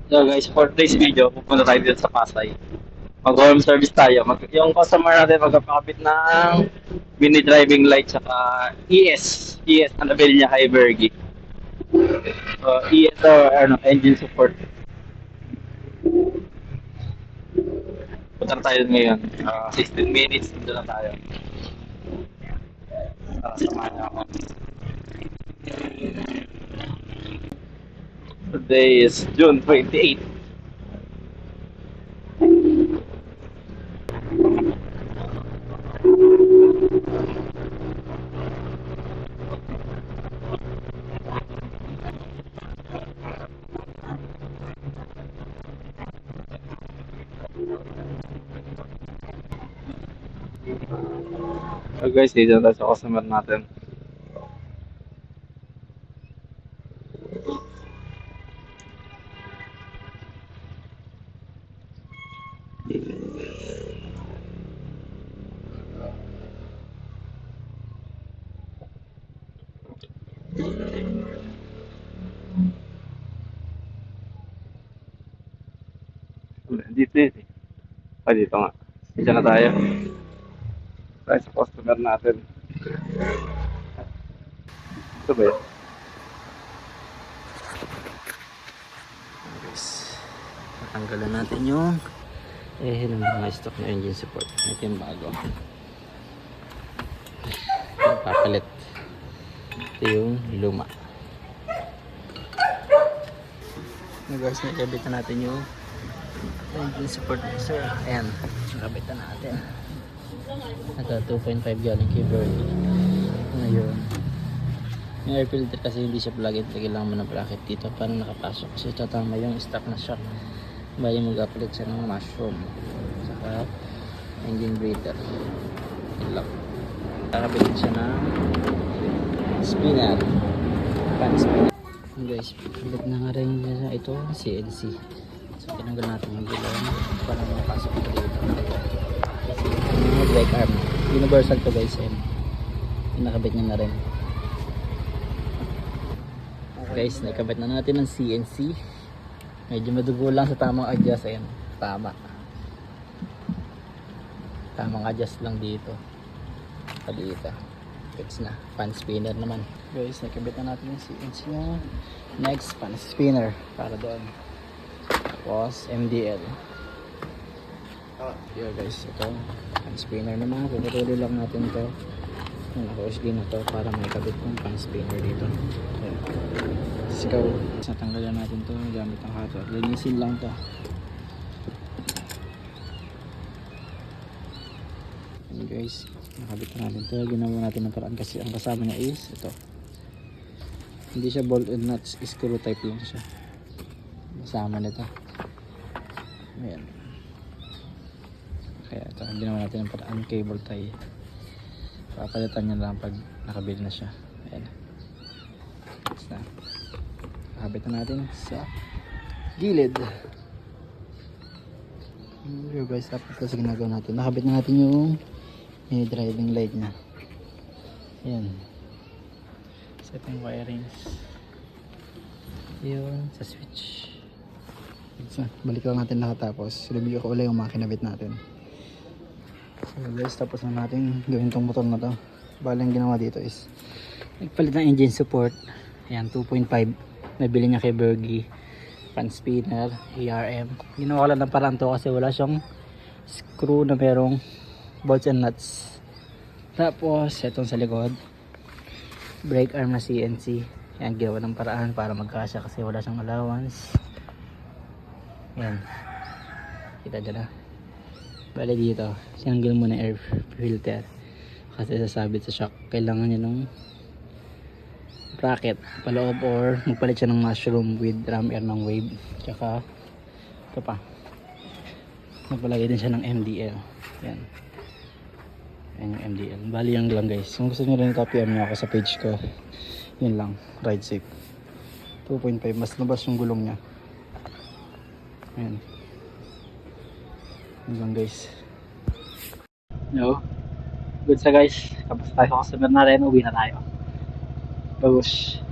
So guys, for today's video, pupunta tayo dito sa Pasay. Mag-home service tayo. Yung customer natin magpapakabit ng mini driving light saka ES na nabili niya kay Bergie. So, ES or engine support. Punta na tayo ngayon. 16 minutes, dito na tayo. Samahan niyo ako. Today is June 28. So guys, dito na tayo sa customer natin. Dito eh. Dito nga. Dito na tayo. Tayo sa customer natin. Ito ba yun? Guys, tatanggalan natin yung ng mga stock na engine support. Ito yung bago. Yung papalit. Ito yung luma. Guys, nakabit na natin yung engine support na sir. Ayan, nakabit na natin. Ito 2.5 gallon keyboard. Ngayon, yung air filter kasi hindi siya plug-in, kailangan mo ng bracket dito para nakapasok kasi tatama yung stock na shock. Bali mag-upload siya ng mushroom saka engine breather. Yun lang. Kakabit siya ng spinner, pan spinner. Guys, kabit na nga rin niya ito, CNC. So tinanggal natin yung gulong para makapasok ito dito. Kasi yung brake arm universal to guys, and nakabit niya na rin. Guys, nakabit na natin ng CNC. Medyo madugo lang sa tamang adjust. Ayan, tamang adjust lang dito. Dito fix na. Pan spinner naman. Guys, nakabit na natin yung CNC nya. Next, pan spinner para doon. Tapos MDL. Here guys, ito pan spinner naman. Puputuloy lang natin ito. Naka-USB na to para may kabit ng pan spinner dito. Ayan. Let's go. Natanggalan natin to gamit ang hot rod. Linisin lang to. Ayan guys, nakabit na natin to. Ginawa natin ng paraan kasi ang kasama niya is ito. Hindi siya bolt and nuts, screw type lang siya. Kasama nito. Ayan. Kaya ito, ginawa natin ng paraan cable tie. Papalitan niya lang pag nakabili na siya. Ayan. Basta nakabit na natin sa gilid. Here guys, tapos kasi ginagawa natin, nakabit na natin yung mini driving light niya. Ayan. Set yung wirings. Yun, sa switch. So, balik lang natin nakatapos. Review ko ulit yung mga kinabit natin. So guys, tapos na natin gawin tong motor na to. Bali ang ginawa dito is nagpalit ng engine support. Ayan, 2.5. Nabili niya kay Bergie. Pan spinner, ARM. Ginawa ko lang ng parang to kasi wala siyang screw na merong bolts and nuts. Tapos, itong sa likod, brake arm na CNC. Ayan, ginawa ng paraan para magkasya kasi wala siyang allowance. Ayan. Kita dyan na. Bali dito, sinanggal mo na air filter. Kasi sasabit sa shock. Kailangan niya ng bracket paloob or magpalit siya ng mushroom with ram air ng wave. Tsaka ito pa, magpalagay din siya ng MDL. Yan. Yan yung MDL. Bali yan lang guys. Kung gusto nyo rin ito, PM nyo ako sa page ko. Yun lang, ride safe. 2.5, mas labas yung gulong nya. Yan. Yun lang guys. No? Good sa guys. Tapos tayo sa customer natin, uwi na tayo. Bagus.